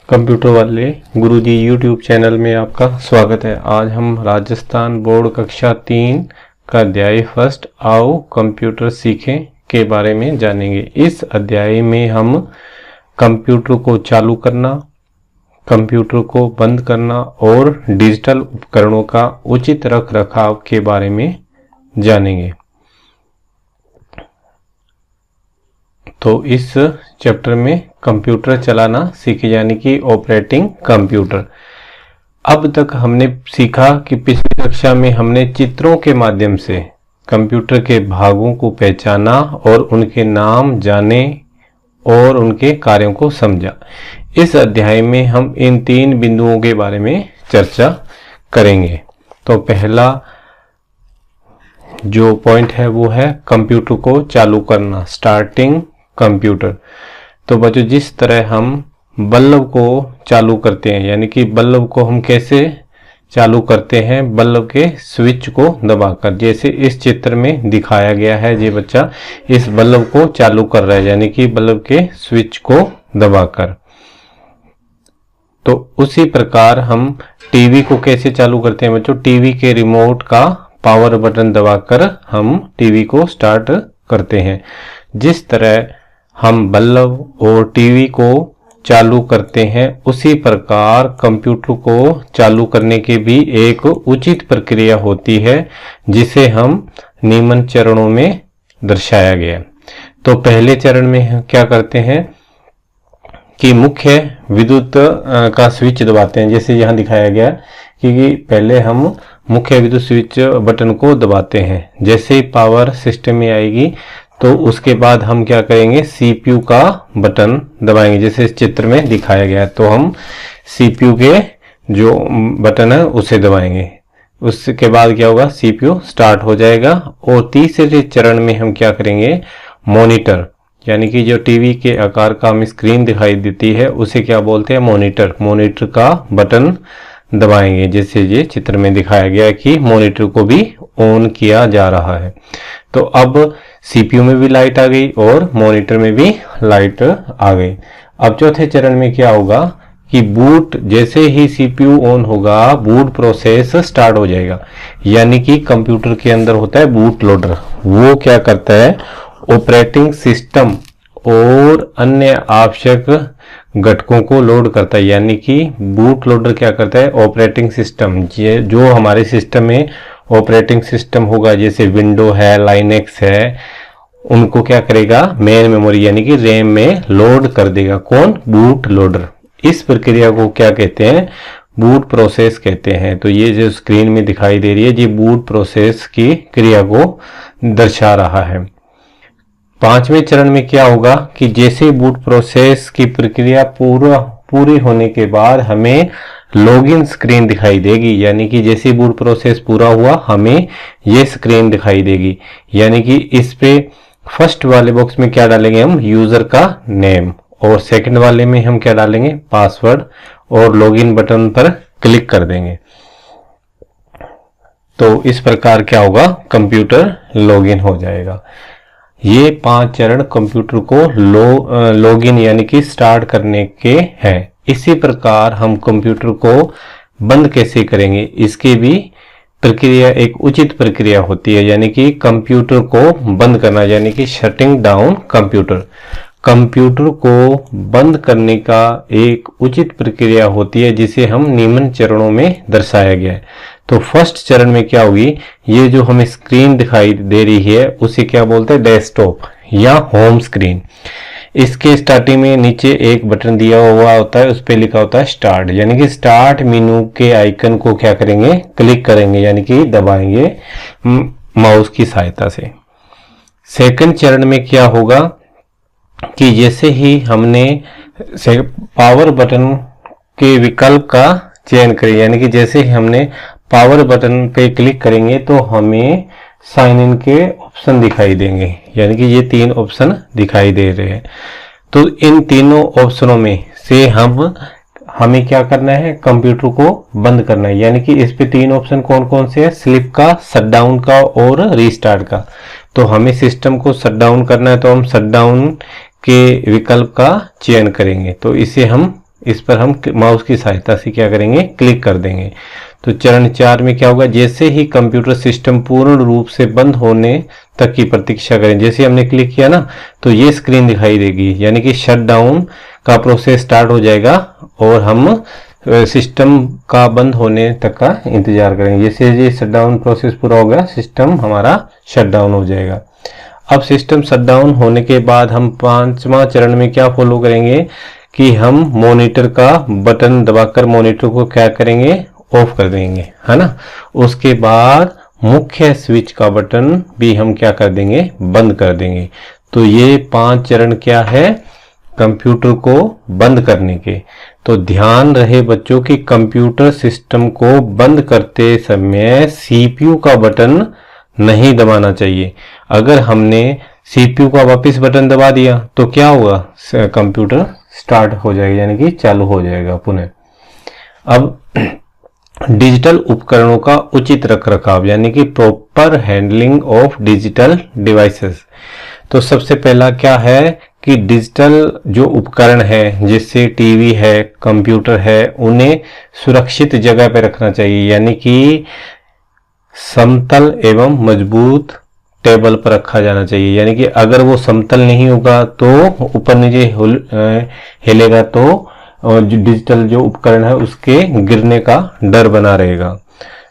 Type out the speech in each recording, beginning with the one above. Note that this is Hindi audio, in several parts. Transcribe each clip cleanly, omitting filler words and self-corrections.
कंप्यूटर वाले गुरुजी यूट्यूब चैनल में आपका स्वागत है। आज हम राजस्थान बोर्ड कक्षा 3 का अध्याय फर्स्ट आओ कंप्यूटर सीखें के बारे में जानेंगे। इस अध्याय में हम कंप्यूटर को चालू करना, कंप्यूटर को बंद करना और डिजिटल उपकरणों का उचित रखरखाव के बारे में जानेंगे। तो इस चैप्टर में कंप्यूटर चलाना सीखे, यानी कि ऑपरेटिंग कंप्यूटर। अब तक हमने सीखा कि पिछली कक्षा में हमने चित्रों के माध्यम से कंप्यूटर के भागों को पहचाना और उनके नाम जाने और उनके कार्यों को समझा। इस अध्याय में हम इन 3 बिंदुओं के बारे में चर्चा करेंगे। तो पहला जो पॉइंट है वो है कंप्यूटर को चालू करना, स्टार्टिंग कंप्यूटर। तो बच्चों, जिस तरह हम बल्ब को चालू करते हैं, यानी कि बल्ब को हम कैसे चालू करते हैं, बल्ब के स्विच को दबाकर, जैसे इस चित्र में दिखाया गया है। ये बच्चा इस बल्ब को चालू कर रहा है, यानी कि बल्ब के स्विच को दबाकर। तो उसी प्रकार हम टीवी को कैसे चालू करते हैं बच्चों, टीवी के रिमोट का पावर बटन दबाकर हम टीवी को स्टार्ट करते हैं। जिस तरह हम बल्ब और टीवी को चालू करते हैं, उसी प्रकार कंप्यूटर को चालू करने की भी एक उचित प्रक्रिया होती है, जिसे हम निम्न चरणों में दर्शाया गया। तो पहले चरण में हम क्या करते हैं कि मुख्य विद्युत का स्विच दबाते हैं, जैसे यहाँ दिखाया गया कि पहले हम मुख्य विद्युत स्विच बटन को दबाते हैं। जैसे ही पावर सिस्टम में आएगी तो उसके बाद हम क्या करेंगे, सीपीयू का बटन दबाएंगे, जैसे इस चित्र में दिखाया गया है। तो हम सीपीयू के जो बटन है उसे दबाएंगे। उसके बाद क्या होगा, सीपीयू स्टार्ट हो जाएगा। और तीसरे चरण में हम क्या करेंगे, मॉनिटर, यानी कि जो टीवी के आकार का हमें स्क्रीन दिखाई देती है उसे क्या बोलते हैं, मॉनिटर। मॉनिटर का बटन दबाएंगे, जैसे ये चित्र में दिखाया गया कि मॉनिटर को भी ऑन किया जा रहा है। तो अब सीपीयू में भी लाइट आ गई और मॉनिटर में भी लाइट आ गई। अब चौथे चरण में क्या होगा कि बूट, जैसे ही सीपीयू ऑन होगा बूट प्रोसेस स्टार्ट हो जाएगा, यानी कि कंप्यूटर के अंदर होता है बूट लोडर। वो क्या करता है, ऑपरेटिंग सिस्टम और अन्य आवश्यक घटकों को लोड करता है। यानी कि बूट लोडर क्या करता है, ऑपरेटिंग सिस्टम, ये जो हमारे सिस्टम में ऑपरेटिंग सिस्टम होगा, जैसे विंडो है, लाइनेक्स है, उनको क्या करेगा, मेन मेमोरी यानी कि रैम में लोड कर देगा। कौन, बूट लोडर। इस प्रक्रिया को क्या कहते हैं, बूट प्रोसेस कहते हैं। तो ये जो स्क्रीन में दिखाई दे रही है, ये बूट प्रोसेस की क्रिया को दर्शा रहा है। पांचवें चरण में क्या होगा कि जैसे बूट प्रोसेस की प्रक्रिया पूरी होने के बाद हमें लॉगिन स्क्रीन दिखाई देगी, यानी कि जैसे बूट प्रोसेस पूरा हुआ हमें ये स्क्रीन दिखाई देगी। यानी कि इस पे फर्स्ट वाले बॉक्स में क्या डालेंगे हम, यूजर का नेम, और सेकंड वाले में हम क्या डालेंगे, पासवर्ड, और लॉगिन बटन पर क्लिक कर देंगे। तो इस प्रकार क्या होगा, कंप्यूटर लॉगिन हो जाएगा। ये 5 चरण कंप्यूटर को लॉगिन यानी कि स्टार्ट करने के हैं। इसी प्रकार हम कंप्यूटर को बंद कैसे करेंगे, इसकी भी प्रक्रिया एक उचित प्रक्रिया होती है, यानी कि कंप्यूटर को बंद करना, यानी कि शटिंग डाउन कंप्यूटर। कंप्यूटर को बंद करने का एक उचित प्रक्रिया होती है, जिसे हम निम्न चरणों में दर्शाया गया है। तो फर्स्ट चरण में क्या होगी, ये जो हमें स्क्रीन दिखाई दे रही है उसे क्या बोलते हैं, डेस्कटॉप या होम स्क्रीन। इसके स्टार्टिंग में नीचे एक बटन दिया हुआ होता है, उस पर लिखा होता है स्टार्ट, यानी कि स्टार्ट मेनू के आइकन को क्या करेंगे, क्लिक करेंगे, यानी कि दबाएंगे माउस की सहायता से। सेकंड चरण में क्या होगा कि जैसे ही हमने पावर बटन के विकल्प का चयन करें, यानी कि जैसे ही हमने पावर बटन पे क्लिक करेंगे तो हमें साइन इन के ऑप्शन दिखाई देंगे, यानी कि ये 3 ऑप्शन दिखाई दे रहे हैं। तो इन तीनों ऑप्शनों में से हमें क्या करना है, कंप्यूटर को बंद करना है। यानी कि इस पे 3 ऑप्शन कौन कौन से हैं, स्लिप का, शटडाउन का और रीस्टार्ट का। तो हमें सिस्टम को शटडाउन करना है, तो हम शटडाउन के विकल्प का चयन करेंगे। तो इसे हम इस पर हम माउस की सहायता से क्या करेंगे, क्लिक कर देंगे। तो चरण 4 में क्या होगा, जैसे ही कंप्यूटर सिस्टम पूर्ण रूप से बंद होने तक की प्रतीक्षा करें। जैसे हमने क्लिक किया ना तो ये स्क्रीन दिखाई देगी, यानी कि शट डाउन का प्रोसेस स्टार्ट हो जाएगा और हम सिस्टम का बंद होने तक का इंतजार करेंगे। जैसे ये शट डाउन प्रोसेस पूरा हो गया, सिस्टम हमारा शट डाउन हो जाएगा। अब सिस्टम शट डाउन होने के बाद हम 5वां चरण में क्या फॉलो करेंगे कि हम मॉनिटर का बटन दबाकर मॉनिटर को क्या करेंगे, ऑफ कर देंगे, है ना। उसके बाद मुख्य स्विच का बटन भी हम क्या कर देंगे, बंद कर देंगे। तो ये 5 चरण क्या है, कंप्यूटर को बंद करने के। तो ध्यान रहे बच्चों कि कंप्यूटर सिस्टम को बंद करते समय सीपीयू का बटन नहीं दबाना चाहिए। अगर हमने सीपीयू का वापस बटन दबा दिया तो क्या होगा, कंप्यूटर स्टार्ट हो जाएगा, यानी कि चालू हो जाएगा पुनः। अब डिजिटल उपकरणों का उचित रखरखाव, यानी कि proper handling of digital devices. तो सबसे पहला क्या है कि डिजिटल जो उपकरण है, जैसे टीवी है, कंप्यूटर है, उन्हें सुरक्षित जगह पर रखना चाहिए, यानी कि समतल एवं मजबूत टेबल पर रखा जाना चाहिए। यानी कि अगर वो समतल नहीं होगा तो ऊपर नीचे हिलेगा तो जो डिजिटल जो उपकरण है उसके गिरने का डर बना रहेगा।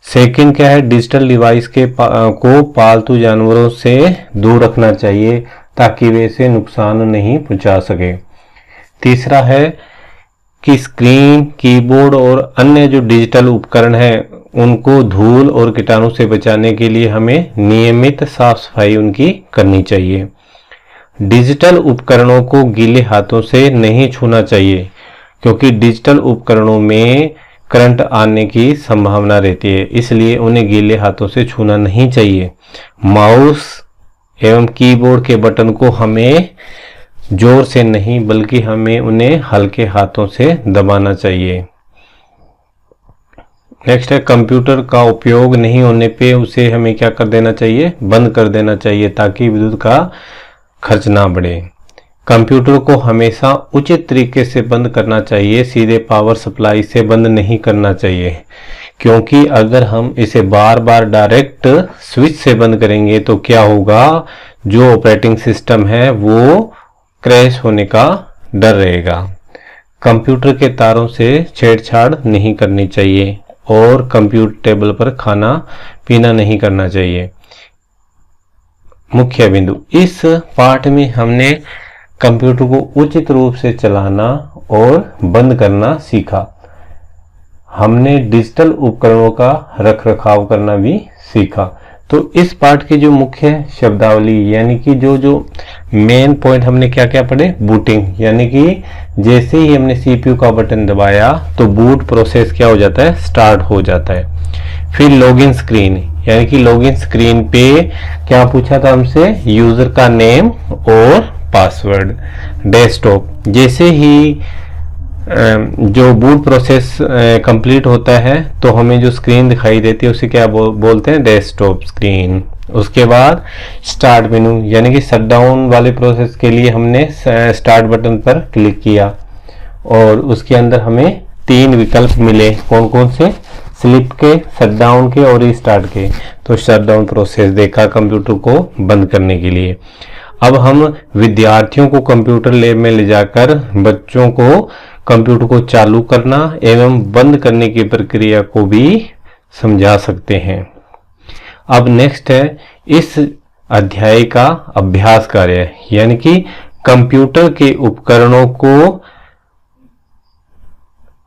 सेकंड क्या है, डिजिटल डिवाइस को पालतू जानवरों से दूर रखना चाहिए ताकि वे इसे नुकसान नहीं पहुंचा सके। तीसरा है कि स्क्रीन, कीबोर्ड और अन्य जो डिजिटल उपकरण है उनको धूल और कीटाणु से बचाने के लिए हमें नियमित साफ सफाई उनकी करनी चाहिए। डिजिटल उपकरणों को गीले हाथों से नहीं छूना चाहिए क्योंकि डिजिटल उपकरणों में करंट आने की संभावना रहती है, इसलिए उन्हें गीले हाथों से छूना नहीं चाहिए। माउस एवं कीबोर्ड के बटन को हमें जोर से नहीं बल्कि हमें उन्हें हल्के हाथों से दबाना चाहिए। नेक्स्ट है, कंप्यूटर का उपयोग नहीं होने पे उसे हमें क्या कर देना चाहिए, बंद कर देना चाहिए ताकि विद्युत का खर्च ना बढ़े। कंप्यूटर को हमेशा उचित तरीके से बंद करना चाहिए, सीधे पावर सप्लाई से बंद नहीं करना चाहिए, क्योंकि अगर हम इसे बार बार डायरेक्ट स्विच से बंद करेंगे तो क्या होगा, जो ऑपरेटिंग सिस्टम है वो क्रैश होने का डर रहेगा। कंप्यूटर के तारों से छेड़छाड़ नहीं करनी चाहिए और कंप्यूटर टेबल पर खाना पीना नहीं करना चाहिए। मुख्य बिंदु, इस पाठ में हमने कंप्यूटर को उचित रूप से चलाना और बंद करना सीखा। हमने डिजिटल उपकरणों का रखरखाव करना भी सीखा। तो इस पाठ की जो मुख्य शब्दावली, यानी कि जो मेन पॉइंट हमने क्या क्या पढ़े, बूटिंग, यानी कि जैसे ही हमने सीपीयू का बटन दबाया तो बूट प्रोसेस क्या हो जाता है, स्टार्ट हो जाता है। फिर लॉगिन स्क्रीन, यानी कि लॉगिन स्क्रीन पे क्या पूछा था हमसे, यूजर का नेम और पासवर्ड। डेस्कटॉप, जैसे ही जो बूट प्रोसेस कंप्लीट होता है तो हमें जो स्क्रीन दिखाई देती है उसे क्या बोलते हैं, डेस्कटॉप स्क्रीन। उसके बाद स्टार्ट मेनू, यानी कि शट डाउन वाले प्रोसेस के लिए हमने स्टार्ट बटन पर क्लिक किया और उसके अंदर हमें 3 विकल्प मिले, कौन कौन से, स्लिप के, शट डाउन के और रीस्टार्ट के। तो शट डाउन प्रोसेस देखा कंप्यूटर को बंद करने के लिए। अब हम विद्यार्थियों को कंप्यूटर लैब में ले जाकर बच्चों को कंप्यूटर को चालू करना एवं बंद करने की प्रक्रिया को भी समझा सकते हैं। अब नेक्स्ट है इस अध्याय का अभ्यास कार्य, यानी कि कंप्यूटर के उपकरणों को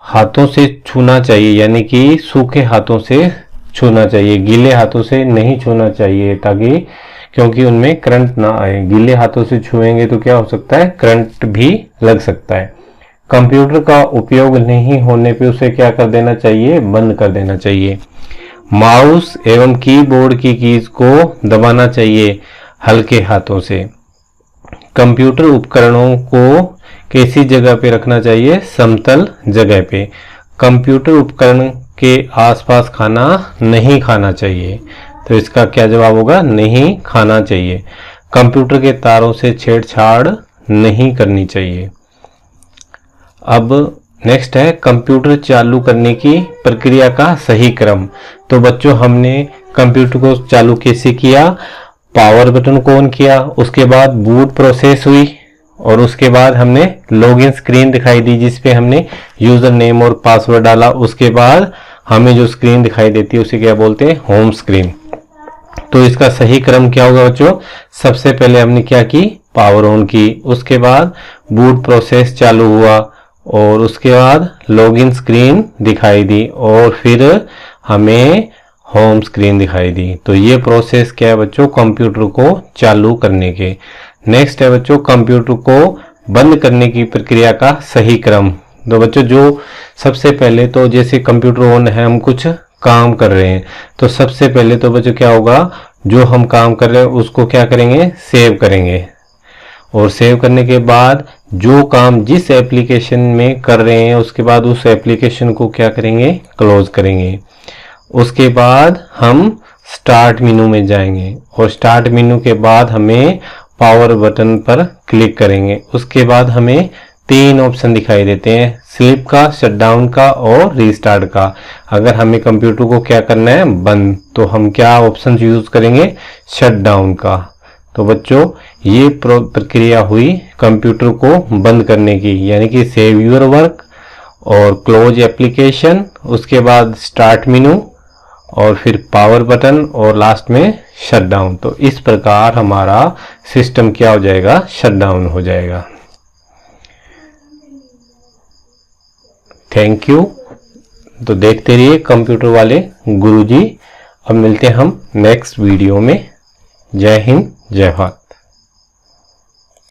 हाथों से छूना चाहिए, यानी कि सूखे हाथों से छूना चाहिए, गीले हाथों से नहीं छूना चाहिए, ताकि क्योंकि उनमें करंट ना आए। गीले हाथों से छुएंगे तो क्या हो सकता है, करंट भी लग सकता है। कंप्यूटर का उपयोग नहीं होने पे उसे क्या कर देना चाहिए, बंद कर देना चाहिए। माउस एवं कीबोर्ड की कीज को दबाना चाहिए हल्के हाथों से। कंप्यूटर उपकरणों को कैसी जगह पे रखना चाहिए, समतल जगह पे। कंप्यूटर उपकरण के आसपास खाना नहीं खाना चाहिए, तो इसका क्या जवाब होगा, नहीं खाना चाहिए। कंप्यूटर के तारों से छेड़छाड़ नहीं करनी चाहिए। अब नेक्स्ट है कंप्यूटर चालू करने की प्रक्रिया का सही क्रम। तो बच्चों हमने कंप्यूटर को चालू कैसे किया, पावर बटन को ऑन किया, उसके बाद बूट प्रोसेस हुई और उसके बाद हमने लॉगिन स्क्रीन दिखाई दी जिसपे हमने यूजर नेम और पासवर्ड डाला। उसके बाद हमें जो स्क्रीन दिखाई देती है उसे क्या बोलते हैं, होम स्क्रीन। तो इसका सही क्रम क्या होगा बच्चों, सबसे पहले हमने क्या की, पावर ऑन की, उसके बाद बूट प्रोसेस चालू हुआ और उसके बाद लॉगिन स्क्रीन दिखाई दी और फिर हमें होम स्क्रीन दिखाई दी। तो ये प्रोसेस क्या है बच्चों, कंप्यूटर को चालू करने के। नेक्स्ट है बच्चों कंप्यूटर को बंद करने की प्रक्रिया का सही क्रम। तो बच्चों जो सबसे पहले तो जैसे कंप्यूटर ऑन है, हम कुछ काम कर रहे हैं, तो सबसे पहले तो बच्चों क्या होगा, जो हम काम कर रहे हैं उसको क्या करेंगे, सेव करेंगे और सेव करने के बाद जो काम जिस एप्लीकेशन में कर रहे हैं उसके बाद उस एप्लीकेशन को क्या करेंगे, क्लोज करेंगे। उसके बाद हम स्टार्ट मेनू में जाएंगे और स्टार्ट मेनू के बाद हमें पावर बटन पर क्लिक करेंगे। उसके बाद हमें 3 ऑप्शन दिखाई देते हैं, स्लीप का, शटडाउन का और रीस्टार्ट का। अगर हमें कंप्यूटर को क्या करना है, बंद, तो हम क्या ऑप्शन यूज करेंगे, शटडाउन का। तो बच्चों ये प्रक्रिया हुई कंप्यूटर को बंद करने की, यानी कि सेव योर वर्क और क्लोज एप्लीकेशन, उसके बाद स्टार्ट मेनू और फिर पावर बटन और लास्ट में शटडाउन। तो इस प्रकार हमारा सिस्टम क्या हो जाएगा, शटडाउन हो जाएगा। Thank you. तो देखते रहिए कंप्यूटर वाले गुरुजी। अब मिलते हैं हम नेक्स्ट वीडियो में। जय हिंद, जय भारत।